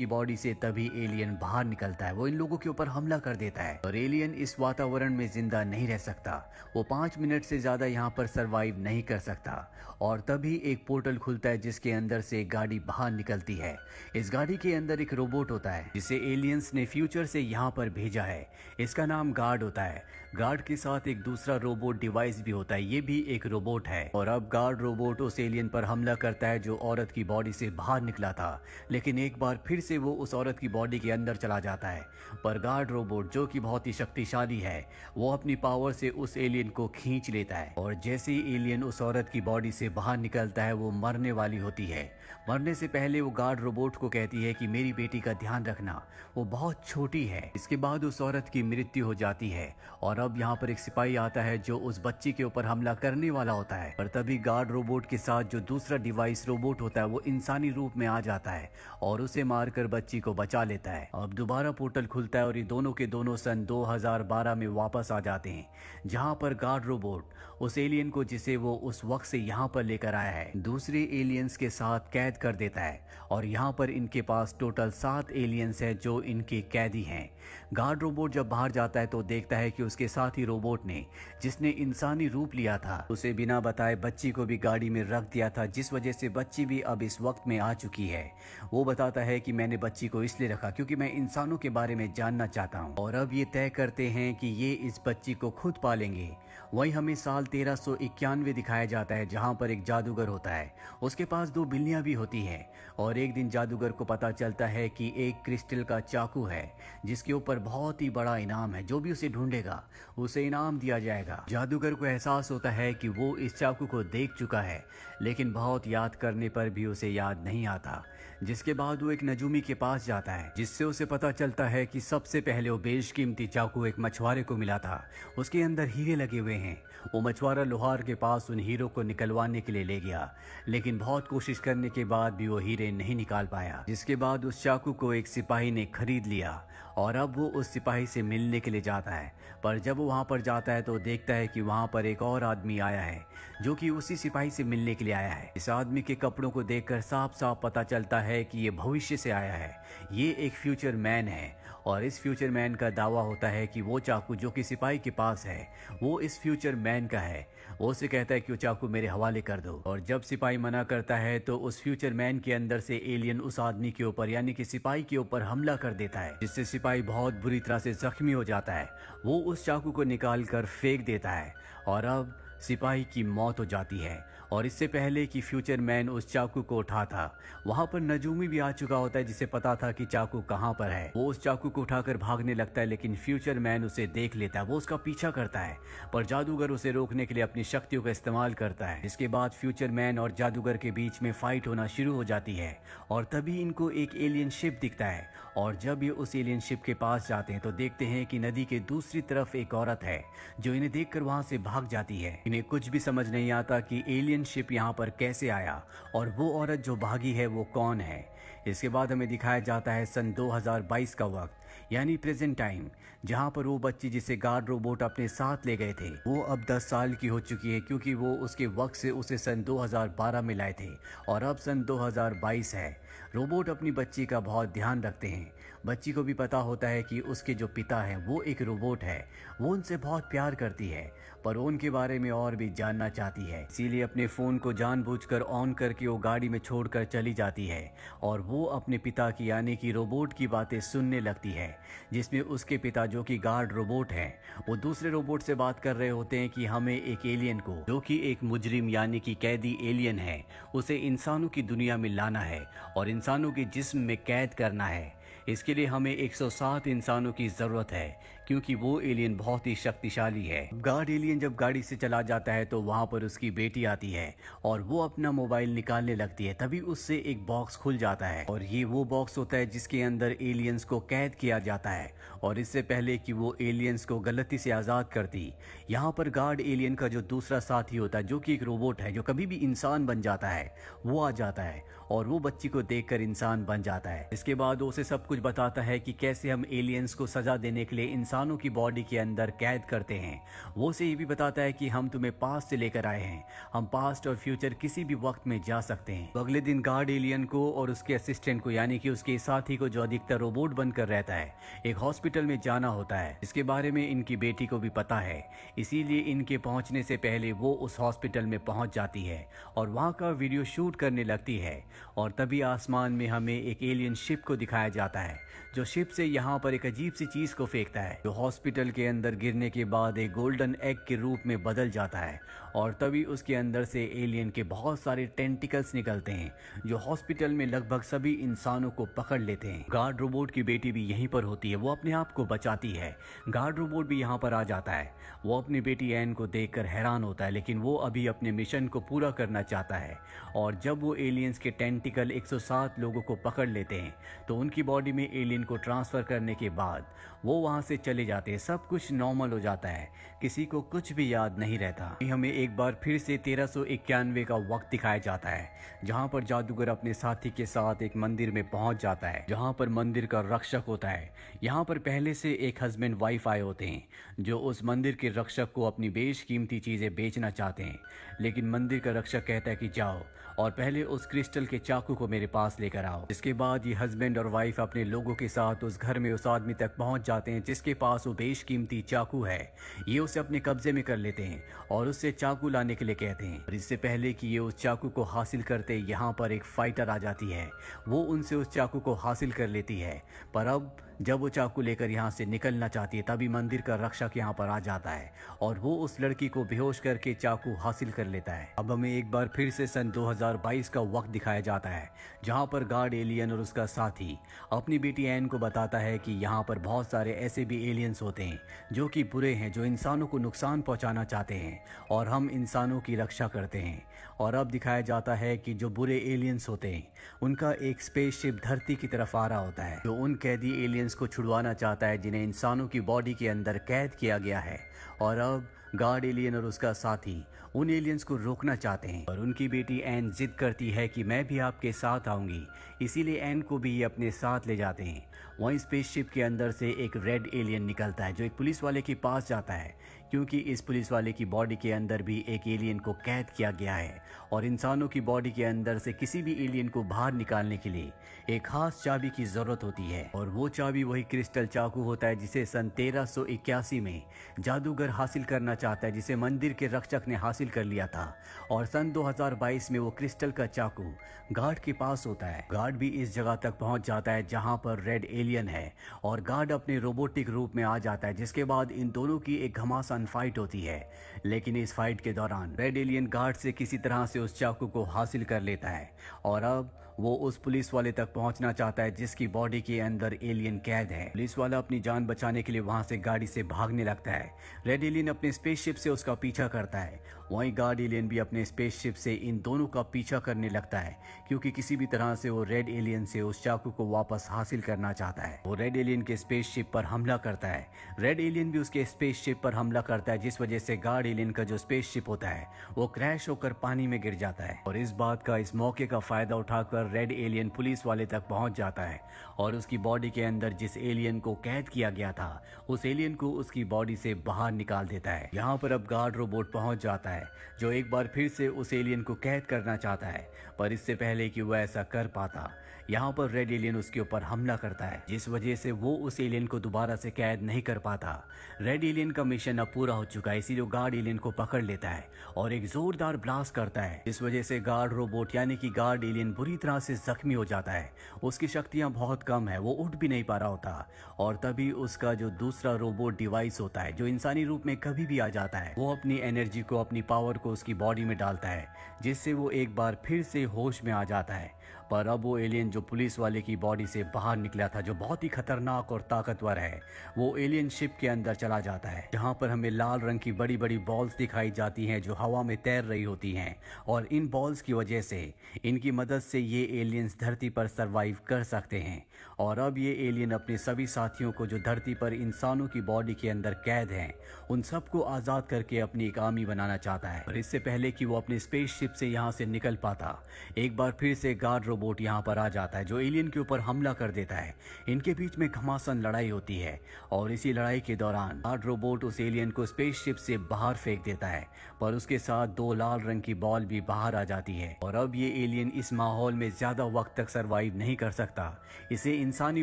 की बॉडी से तभी एलियन बाहर निकलता है। वो इन लोगों के ऊपर हमला कर देता है और एलियन इस वातावरण में जिंदा नहीं रह सकता। वो 5 मिनट से ज्यादा यहाँ पर सरवाइव नहीं कर सकता और तभी एक पोर्टल खुलता है जिसके अंदर से एक गाड़ी बाहर निकलती है। इस गाड़ी के अंदर एक रोबोट होता है जिसे एलियंस ने फ्यूचर से यहाँ पर भेजा है। इसका नाम गार्ड होता है। गार्ड के साथ एक दूसरा रोबोट डिवाइस भी होता है, ये भी एक रोबोट है। और अब गार्ड रोबोट उस एलियन पर हमला करता है जो औरत की बॉडी से बाहर निकला था, लेकिन एक बार फिर से वो उस औरत की बॉडी के अंदर चला जाता है। पर गार्ड रोबोट जो कि बहुत ही शक्तिशाली है, वो अपनी पावर से उस एलियन को खींच लेता है और जैसे ही एलियन उस औरत की बॉडी से बाहर निकलता है वो मरने वाली होती है। मरने से पहले वो गार्ड रोबोट को कहती है कि मेरी बेटी का ध्यान रखना, वो बहुत छोटी है। इसके बाद उस औरत की मृत्यु हो जाती है और अब यहाँ पर एक सिपाही आता है जो उस बच्ची के ऊपर हमला करने वाला होता है। पर तभी गार्ड रोबोट के साथ जो दूसरा डिवाइस रोबोट होता है वो इंसानी रूप में आ जाता है और उसे मारकर बच्ची को बचा लेता है। अब दोबारा पोर्टल खुलता है और ये दोनों के दोनों सन 2012 में वापस आ जाते हैं, जहाँ पर गार्ड रोबोट उस एलियन को जिसे वो उस वक्त से यहाँ पर लेकर आया है दूसरे एलियंस के साथ कैद कर देता है और यहाँ पर इनके पास टोटल 7 एलियंस है जो इनके कैदी हैं। गार्ड रोबोट जब बाहर जाता है तो देखता है कि उसके साथी रोबोट ने, जिसने इंसानी रूप लिया था, उसे बिना बताए बच्ची को भी गाड़ी में रख दिया था, जिस वजह से बच्ची भी अब इस वक्त में आ चुकी है। वो बताता है कि मैंने बच्ची को इसलिए रखा क्योंकि मैं इंसानों के बारे में जानना चाहता हूँ और अब ये तय करते हैं कि ये इस बच्ची को खुद पालेंगे। वहीं हमें साल 1391 दिखाया जाता है जहाँ पर एक जादूगर होता है, उसके पास 2 बिल्लियां भी होती हैं और एक दिन जादूगर को पता चलता है कि एक क्रिस्टल का चाकू है जिसके ऊपर बहुत ही बड़ा इनाम है। जो भी उसे ढूंढेगा उसे इनाम दिया जाएगा। जादूगर को एहसास होता है कि वो इस चाकू को देख चुका है, लेकिन बहुत याद करने पर भी उसे याद नहीं आता। जिसके बाद वो एक नजूमी के पास जाता है जिससे उसे पता चलता है कि सबसे पहले वो बेशकीमती चाकू एक मछुआरे को मिला था, उसके अंदर हीरे लगे हुए हैं। वो मछुआरा लोहार के पास उन हीरों को निकलवाने के लिए ले गया, लेकिन बहुत कोशिश करने के बाद भी वो हीरे नहीं निकाल पाया। जिसके बाद उस चाकू को एक सिपाही ने खरीद लिया और अब वो उस सिपाही से मिलने के लिए जाता है। पर जब वो वहां पर जाता है तो देखता है कि वहां पर एक और आदमी आया है जो कि उसी सिपाही से मिलने के लिए आया है। इस आदमी के कपड़ों को देखकर साफ साफ पता चलता है कि ये भविष्य से आया है, ये एक फ्यूचर मैन है और इस फ्यूचर मैन का दावा होता है कि वो चाकू जो कि सिपाही के पास है वो इस फ्यूचर मैन का है। वो उसे कहता है कि वो चाकू मेरे हवाले कर दो और जब सिपाही मना करता है तो उस फ्यूचर मैन के अंदर से एलियन उस आदमी के ऊपर यानी कि सिपाही के ऊपर हमला कर देता है, जिससे सिपाही बहुत बुरी तरह से जख्मी हो जाता है। वो उस चाकू को निकाल कर फेंक देता है और अब सिपाही की मौत हो जाती है। और इससे पहले कि फ्यूचर मैन उस चाकू को उठाता, वहां पर नजूमी भी आ चुका होता है जिसे पता था कि चाकू कहां पर है। वो उस चाकू को उठाकर भागने लगता है, लेकिन फ्यूचर मैन उसे देख लेता है। वो उसका पीछा करता है पर जादूगर उसे रोकने के लिए अपनी शक्तियों का इस्तेमाल करता है। इसके बाद फ्यूचर मैन और जादूगर के बीच में फाइट होना शुरू हो जाती है और तभी इनको एक एलियन शिप दिखता है और जब ये उस एलियन शिप के पास जाते हैं तो देखते हैं कि नदी के दूसरी तरफ एक औरत है जो इन्हें देखकर वहां से भाग जाती है। इन्हें कुछ भी समझ नहीं आता कि एलियन शिप यहाँ पर कैसे आया और वो औरत जो भागी है वो कौन है। इसके बाद हमें दिखाया जाता है सन 2022 का वक्त यानी प्रेजेंट टाइम, जहाँ पर वो बच्ची जिसे गार्ड रोबोट अपने साथ ले गए थे वो अब 10 साल की हो चुकी है, क्योंकि वो उसके वक्त से उसे सन 2012 में लाए थे और अब सन 2022 है। रोबोट अपनी बच्ची का बहुत ध्यान रखते हैं। बच्ची को भी पता होता है कि उसके जो पिता हैं वो एक रोबोट है। वो उनसे बहुत प्यार करती है पर वो उनके बारे में और भी जानना चाहती है, इसीलिए अपने फोन को जानबूझकर ऑन करके वो गाड़ी में छोड़कर चली जाती है और वो अपने पिता की यानी कि रोबोट की बातें सुनने लगती है, जिसमें उसके पिता जो कि गार्ड रोबोट हैं वो दूसरे रोबोट से बात कर रहे होते हैं कि हमें एक एलियन को जो कि एक मुजरिम यानी कि कैदी एलियन है उसे इंसानों की दुनिया में लाना है और इंसानों के जिस्म में कैद करना है। इसके लिए हमें 107 इंसानों की जरूरत है क्योंकि वो एलियन बहुत ही शक्तिशाली है। गार्ड एलियन जब गाड़ी से चला जाता है तो वहां पर उसकी बेटी आती है और वो अपना मोबाइल निकालने लगती है। तभी उससे एक बॉक्स खुल जाता है और ये वो बॉक्स होता है जिसके अंदर एलियंस को कैद किया जाता है। और इससे पहले कि वो एलियंस को गलती से आजाद करती, यहाँ पर गार्ड एलियन का जो दूसरा साथी होता है जो कि एक रोबोट है जो कभी भी इंसान बन जाता है, वो आ जाता है और वो बच्ची को देखकर इंसान बन जाता है। इसके बाद वो उसे सब कुछ बताता है कि कैसे हम एलियंस को सजा देने के लिए इंसान इंसानों की बॉडी के अंदर कैद करते हैं। वो उसे ये भी बताता है कि हम तुम्हें पास्ट से लेकर आए हैं, हम पास्ट और फ्यूचर किसी भी वक्त में जा सकते हैं। तो अगले दिन गार्ड एलियन को और उसके असिस्टेंट को यानी कि उसके साथी को, जो अधिकतर रोबोट बनकर रहता है, एक हॉस्पिटल में जाना होता है। इसके बारे में इनकी बेटी को भी पता है, इसीलिए इनके पहुंचने से पहले वो उस हॉस्पिटल में पहुंच जाती है और वहां का वीडियो शूट करने लगती है। और तभी आसमान में हमें एक एलियन शिप को दिखाया जाता है, जो शिप से यहाँ पर एक अजीब सी चीज को फेंकता है, जो हॉस्पिटल के अंदर गिरने के बाद एक गोल्डन एग के रूप में बदल जाता है। और तभी उसके अंदर से एलियन के बहुत सारे टेंटिकल्स निकलते हैं, जो हॉस्पिटल में लगभग सभी इंसानों को पकड़ लेते हैं। गार्ड रोबोट की बेटी भी यहीं पर होती है, वो अपने आप को बचाती है। गार्ड रोबोट भी यहाँ पर आ जाता है। वो अपनी बेटी एन को देखकर हैरान होता है, लेकिन वो अभी अपने मिशन को पूरा करना चाहता है। और जब वो एलियंस के टेंटिकल 107 लोगों को पकड़ लेते हैं, तो उनकी बॉडी में एलियन को ट्रांसफर करने के बाद वो वहां से चले जाते हैं। सब कुछ नॉर्मल हो जाता है, किसी को कुछ भी याद नहीं रहता। हमें एक बार फिर से 1391 का वक्त दिखाया जाता है, जहां पर जादूगर अपने साथी के साथ एक मंदिर में पहुंच जाता है, जहां पर मंदिर का रक्षक होता है। यहाँ पर पहले से एक हस्बैंड वाइफ आए होते हैं, जो उस मंदिर के रक्षक को अपनी बेशकीमती चीजें बेचना चाहते हैं। लेकिन मंदिर का रक्षक कहता है कि जाओ और पहले उस क्रिस्टल के चाकू को मेरे पास लेकर आओ। इसके बाद ये हस्बैंड और वाइफ अपने लोगों के साथ उस घर में उस आदमी तक पहुंच जाते हैं, जिसके पास वो बेशकीमती चाकू है। ये उसे अपने कब्जे में कर लेते हैं और उससे चाकू लाने के लिए कहते हैं। और इससे पहले कि ये उस चाकू को हासिल करते, यहाँ पर एक फाइटर आ जाती है। वो उनसे उस चाकू को हासिल कर लेती है, पर अब जब वो चाकू लेकर यहाँ से निकलना चाहती है, तभी मंदिर का रक्षक यहाँ पर आ जाता है और वो उस लड़की को बेहोश करके चाकू हासिल कर लेता है। अब हमें एक बार फिर से सन 2022 का वक्त दिखाया जाता है, जहाँ पर गार्ड एलियन और उसका साथी अपनी बेटी एन को बताता है कि यहाँ पर बहुत सारे ऐसे भी एलियंस होते हैं जो कि बुरे हैं, जो इंसानों को नुकसान पहुँचाना चाहते हैं और हम इंसानों की रक्षा करते हैं। और अब दिखाया जाता है कि जो बुरे एलियंस होते हैं, उनका एक स्पेसशिप धरती की तरफ आ रहा होता है, जो उन कैदी एलियंस को छुड़वाना चाहता है जिन्हें इंसानों की बॉडी के अंदर कैद किया गया है। और अब गार्ड एलियन और उसका साथी उन एलियंस को रोकना चाहते हैं और उनकी बेटी एन जिद करती है कि मैं भी आपके साथ आऊंगी, इसीलिए एन को भी ये अपने साथ ले जाते हैं। वहीं स्पेसशिप के अंदर से एक रेड एलियन निकलता है, जो एक पुलिस वाले के पास जाता है, क्योंकि इस पुलिस वाले की बॉडी के अंदर भी एक एलियन को कैद किया गया है और इंसानों की बॉडी के अंदर से किसी भी एलियन को बाहर निकालने के लिए एक खास चाबी की जरूरत होती है। और वो चाबी वही क्रिस्टल चाकू होता है, जिसे सन 1381 में जादूगर हासिल करना चाहता है, जिसे मंदिर के रक्षक ने हासिल कर लिया था। और सन 2022 में वो क्रिस्टल का चाकू गार्ड के पास होता है। गार्ड भी इस जगह तक पहुंच जाता है जहां पर रेड एलियन है और गार्ड अपने रोबोटिक रूप में आ जाता है, जिसके बाद इन दोनों की एक घमासान फाइट होती है। लेकिन इस फाइट के दौरान रेड एलियन गार्ड से किसी तरह से उस चाकू को हासिल कर लेता है और अब वो उस पुलिस वाले तक पहुंचना चाहता है जिसकी बॉडी के अंदर एलियन कैद है। पुलिस वाला अपनी जान बचाने के लिए वहां से गाड़ी से भागने लगता है। रेड एलियन अपने स्पेसशिप से उसका पीछा करता है, वहीं गार्ड एलियन भी अपने स्पेसशिप से इन दोनों का पीछा करने लगता है, क्योंकि किसी भी तरह से वो रेड एलियन से उस चाकू को वापस हासिल करना चाहता है। वो रेड एलियन के स्पेसशिप पर हमला करता है। रेड एलियन भी उसके स्पेसशिप पर हमला करता है, जिस वजह से गार्ड एलियन का जो स्पेसशिप होता है वो क्रैश होकर पानी में गिर जाता है। और इस मौके का फायदा उठाकर रेड एलियन पुलिस वाले तक पहुंच जाता है और उसकी बॉडी के अंदर जिस एलियन को कैद किया गया था, उस एलियन को उसकी बॉडी से बाहर निकाल देता है। यहाँ पर अब गार्ड रोबोट पहुंच जाता है, जो एक बार फिर से उस एलियन को कैद करना चाहता है, पर इससे पहले कि वह ऐसा कर पाता, यहाँ पर रेड एलियन उसके ऊपर हमला करता है, जिस वजह से वो उस एलियन को दोबारा से कैद नहीं कर पाता। रेड एलियन का मिशन अब पूरा हो चुका है, इसीलिए गार्ड एलियन को पकड़ लेता है और एक जोरदार ब्लास्ट करता है, इस वजह से गार्ड रोबोट यानी कि गार्ड एलियन बुरी तरह से जख्मी हो जाता है। उसकी शक्तियां बहुत कम है, वो उठ भी नहीं पा रहा होता। और तभी उसका जो दूसरा रोबोट डिवाइस होता है, जो इंसानी रूप में कभी भी आ जाता है, वो अपनी एनर्जी को, अपनी पावर को उसकी बॉडी में डालता है, जिससे वो एक बार फिर से होश में आ जाता है। पर अब वो एलियन जो पुलिस वाले की बॉडी से बाहर निकला था, जो बहुत ही खतरनाक और ताकतवर है, वो एलियन शिप के अंदर चला जाता है, जहां पर हमें लाल रंग की बड़ी बड़ी बॉल्स दिखाई जाती हैं जो हवा में तैर रही होती हैं। और इन बॉल्स की वजह से, इनकी मदद से ये एलियंस धरती पर सरवाइव कर सकते हैं। और अब ये एलियन अपने सभी साथियों को, जो धरती पर इंसानों की बॉडी के अंदर कैद हैं, उन सबको आजाद करके अपनी एक आर्मी बनाना चाहता है। और इससे पहले कि वो अपने स्पेसशिप से यहाँ से निकल पाता, एक बार फिर से गार्ड रोबोट यहाँ पर आ जाता है जो एलियन के ऊपर हमला कर देता है। इनके बीच में घमासान लड़ाई होती है और इसी लड़ाई के दौरान गार्ड रोबोट उस एलियन को स्पेसशिप से बाहर फेंक देता है, पर उसके साथ 2 लाल रंग की बॉल भी बाहर आ जाती है और अब ये एलियन इस माहौल में ज्यादा वक्त तक सरवाइव नहीं कर सकता। इसे इंसानी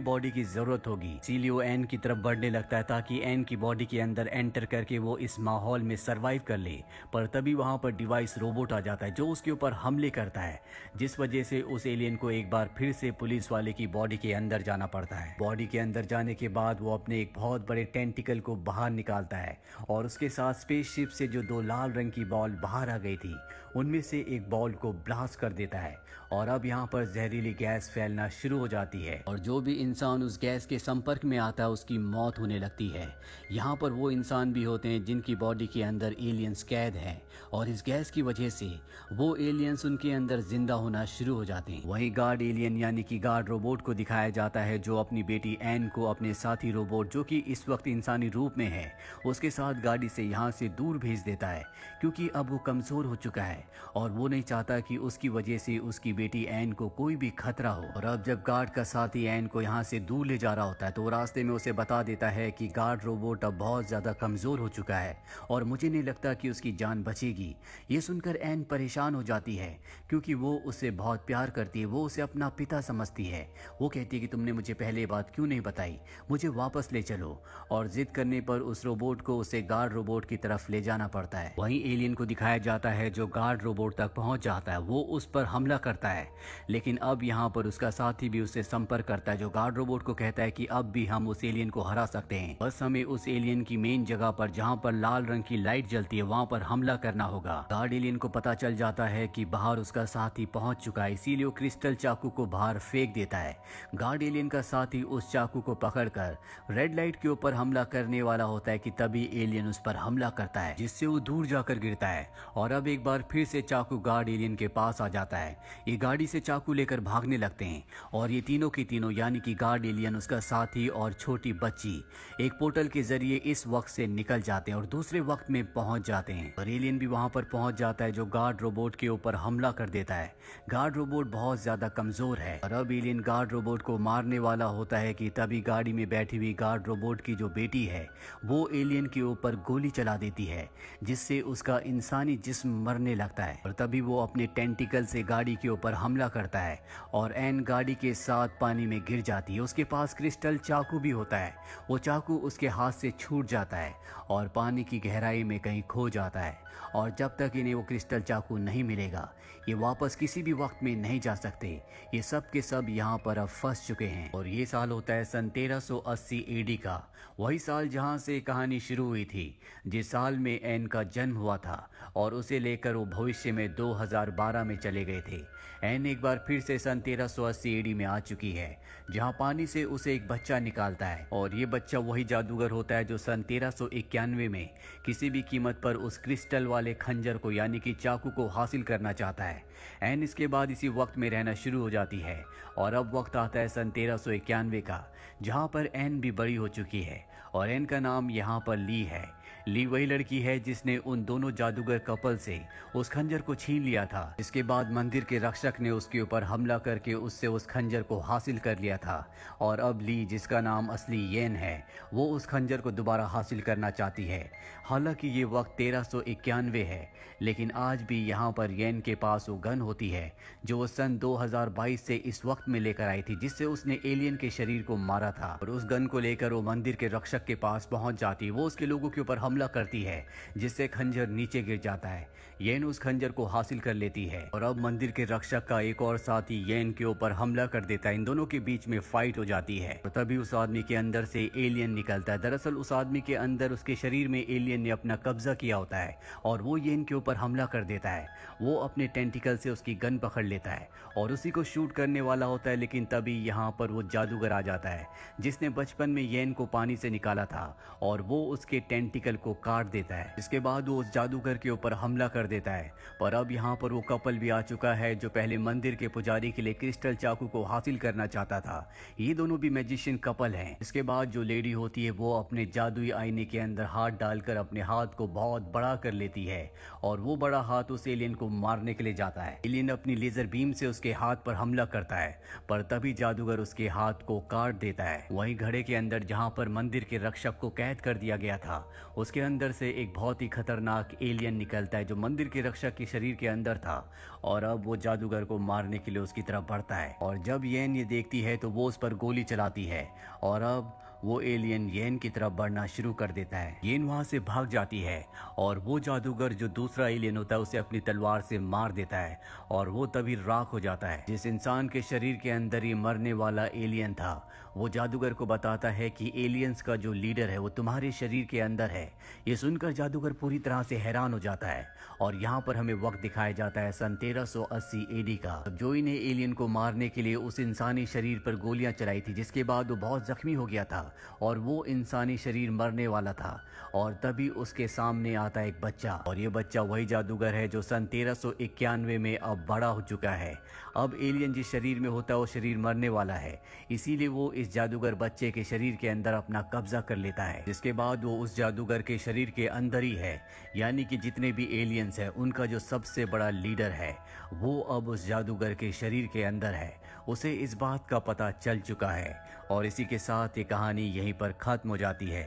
बॉडी की जरूरत होगी, इसीलिए वो एन की तरफ बढ़ने लगता है ताकि एन की बॉडी के अंदर एंटर करके वो इस माहौल में सरवाइव कर ले। पर तभी वहां पर डिवाइस रोबोट आ जाता है जो उसके ऊपर हमले करता है, जिस वजह से उस एलियन को एक बार फिर से पुलिस वाले की बॉडी के अंदर जाना पड़ता है। बॉडी के अंदर जाने के बाद वो अपने एक बहुत बड़े टेंटिकल को बाहर निकालता है और उसके साथ स्पेसशिप से जो 2 लाल रंग की बॉल बाहर आ गई थी उनमें से एक बॉल को ब्लास्ट कर देता है और अब यहाँ पर जहरीली गैस फैलना शुरू हो जाती है और जो भी इंसान उस गैस के संपर्क में आता है उसकी मौत होने लगती है। यहाँ पर वो इंसान भी होते हैं जिनकी बॉडी के अंदर एलियंस कैद हैं और इस गैस की वजह से वो एलियंस उनके अंदर जिंदा होना शुरू हो जाते हैं। वहीं गार्ड एलियन यानी कि गार्ड रोबोट को दिखाया जाता है जो अपनी बेटी एन को अपने साथी रोबोट जो कि इस वक्त इंसानी रूप में है उसके साथ गाड़ी से यहाँ से दूर भेज देता है, क्योंकि अब वो कमजोर हो चुका है और वो नहीं चाहता कि उसकी वजह से उसकी बेटी एन को कोई भी खतरा हो। और अब जब गार्ड का साथी एन को यहाँ से दूर ले जा रहा होता है तो वो रास्ते में उसे बता देता है कि गार्ड रोबोट अब बहुत ज्यादा कमजोर हो चुका है और मुझे नहीं लगता कि उसकी जान बचेगी। ये सुनकर एन परेशान हो जाती है क्योंकि वो उससे बहुत प्यार करती है, वो उसे अपना पिता समझती है। वो कहती है कि तुमने मुझे पहले बात क्यों नहीं बताई, मुझे वापस ले चलो। और जिद करने पर उस रोबोट को उसे गार्ड रोबोट की तरफ ले जाना पड़ता है। वहीं एलियन को दिखाया जाता है जो गार्ड रोबोट तक पहुंच जाता है, वो उस पर हमला करता है, लेकिन अब यहाँ पर उसका साथी भी उससे संपर्क करता है जो गार्ड रोबोट को कहता है कि अब भी हम उस एलियन को हरा सकते हैं, बस हमें उस एलियन की मेन जगह पर जहाँ पर लाल रंग की लाइट जलती है वहाँ पर हमला करना होगा। गार्ड एलियन को पता चल जाता है कि बाहर उसका साथी पहुंच चुका है, इसीलिए वो क्रिस्टल चाकू को बाहर फेंक देता है। गार्ड एलियन का साथी उस चाकू को पकड़कर रेड लाइट के ऊपर हमला करने वाला होता है कि तभी एलियन उस पर हमला करता है जिससे वो दूर जाकर गिरता है और अब एक बार फिर से चाकू गार्ड एलियन के पास आ जाता है। ये गाड़ी से चाकू लेकर भागने लगते हैं और ये तीनों की तीनों यानी कि गार्ड एलियन, उसका साथी और छोटी बच्ची एक पोर्टल के जरिए इस वक्त से निकल जाते हैं और दूसरे वक्त में पहुंच जाते हैं और एलियन भी वहां पर पहुंच जाता है जो गार्ड रोबोट के ऊपर हमला कर देता है। गार्ड रोबोट बहुत ज्यादा कमजोर है और अब एलियन गार्ड रोबोट को मारने वाला होता है कि तभी गाड़ी में बैठी हुई गार्ड रोबोट की जो बेटी है वो एलियन के ऊपर गोली चला देती है जिससे उसका इंसानी जिस्म मरने लगता है और तभी वो अपने टेंटिकल से गाड़ी के ऊपर हमला करता है और एन गाड़ी के साथ पानी में गिर जाती है। उसके पास क्रिस्टल चाकू भी होता है, वो चाकू उसके हाथ से छूट जाता है और पानी की गहराई में कहीं खो जाता है और जब तक इन्हें वो क्रिस्टल चाकू नहीं मिलेगा ये वापस किसी भी वक्त में नहीं जा सकते। ये सब के सब यहाँ पर अब फंस चुके हैं और ये साल होता है सन 1380 एडी का, वही साल जहाँ से कहानी शुरू हुई थी, जिस साल में एन का जन्म हुआ था और उसे लेकर वो भविष्य में 2012 में चले गए थे। एन एक बार फिर से सन 1380 एडी में आ चुकी है जहाँ पानी से उसे एक बच्चा निकालता है और ये बच्चा वही जादूगर होता है जो सन 1391 में किसी भी कीमत पर उस क्रिस्टल वाले खंजर को यानी कि चाकू को हासिल करना चाहता है। एन इसके बाद इसी वक्त में रहना शुरू हो जाती है और अब वक्त आता है सन 1391 का जहाँ पर एन भी बड़ी हो चुकी है और एन का नाम यहाँ पर ली है। ली वही लड़की है जिसने उन दोनों जादूगर कपल से उस खंजर को छीन लिया था। इसके बाद मंदिर के रक्षक ने उसके ऊपर हमला करके उससे उस खंजर को हासिल कर लिया था और अब ली, जिसका नाम असली येन है, वो उस खंजर को दोबारा हासिल करना चाहती है। हालांकि ये वक्त 1391 है लेकिन आज भी यहाँ पर येन के पास वो गन होती है जो वो सन 2022 से इस वक्त में लेकर आई थी जिससे उसने एलियन के शरीर को मारा था और उस गन को लेकर वो मंदिर के रक्षक के पास पहुंच जाती है। वो उसके लोगों के ऊपर हमला करती है जिससे खंजर नीचे गिर जाता है। येन उस खंजर को हासिल कर लेती है और अब मंदिर के रक्षक का एक और साथी येन के ऊपर हमला कर देता है। इन दोनों के बीच में फाइट हो जाती है और तभी उस आदमी के अंदर से एलियन निकलता है। दरअसल उस आदमी के अंदर उसके शरीर में एलियन ने अपना कब्जा किया होता है और वो येन के ऊपर हमला कर देता है। वो अपने टेंटिकल से उसकी गन पकड़ लेता है और उसी को शूट करने वाला होता है, लेकिन तभी यहाँ पर वो जादूगर आ जाता है जिसने बचपन में येन को पानी से निकाला था और वो उसके टेंटिकल टेंटिकल को काट देता है। इसके बाद वो उस जादूगर के ऊपर हमला कर देता है। पर अब यहाँ पर वो कपल भी आ चुका है जो पहले मंदिर के पुजारी के लिए क्रिस्टल चाकू को हासिल करना चाहता था। ये दोनों भी मैजिशियन कपल हैं। इसके बाद जो लेडी होती है वो अपने जादुई आईने के अंदर हाथ डालकर अपने हाथ को बहुत बड़ा कर लेती है और वो बड़ा हाथ उस एलियन को मारने के लिए जाता है। एलियन अपनी लेजर बीम से उसके हाथ पर हमला करता है, पर तभी जादूगर उसके हाथ को काट देता है। वहीं घड़े के अंदर जहां पर मंदिर के रक्षक को कैद कर दिया गया था, उसके अंदर से एक बहुत ही खतरनाक एलियन निकलता है जो मंदिर के रक्षक के शरीर के अंदर था और अब वो जादूगर को मारने के लिए उसकी तरफ बढ़ता है। और जब येन ये देखती है तो वो उस पर गोली चलाती है और अब वो एलियन येन की तरफ बढ़ना शुरू कर देता है। येन वहां से भाग जाती है और वो जादूगर जो दूसरा एलियन होता है उसे अपनी तलवार से मार देता है और वो तभी राख हो जाता है। जिस इंसान के शरीर के अंदर ये मरने वाला एलियन था वो जादूगर को बताता है कि एलियंस का जो लीडर है वो तुम्हारे शरीर के अंदर है। ये सुनकर जादूगर पूरी तरह से हैरान हो जाता है और यहाँ पर हमें वक्त दिखाया जाता है सन 1380 एडी का। जोई ने एलियन को मारने के लिए उस इंसानी शरीर पर गोलियां चलाई थी, जिसके बाद वो बहुत जख्मी हो गया था और वो इंसानी शरीर मरने वाला था। और तभी उसके सामने आता एक बच्चा और ये बच्चा वही जादूगर है जो सन 1391 में अब बड़ा हो चुका है। अब एलियन जिस शरीर में होता है वो शरीर मरने वाला है, इसीलिए वो इस जादूगर बच्चे के शरीर के अंदर अपना कब्जा कर लेता है। जिसके बाद वो उस जादूगर के शरीर के अंदर ही है, यानी कि जितने भी एलियंस हैं उनका जो सबसे बड़ा लीडर है वो अब उस जादूगर के शरीर के अंदर है। उसे इस बात का पता चल चुका है और इसी के साथ ये कहानी यहीं पर खत्म हो जाती है।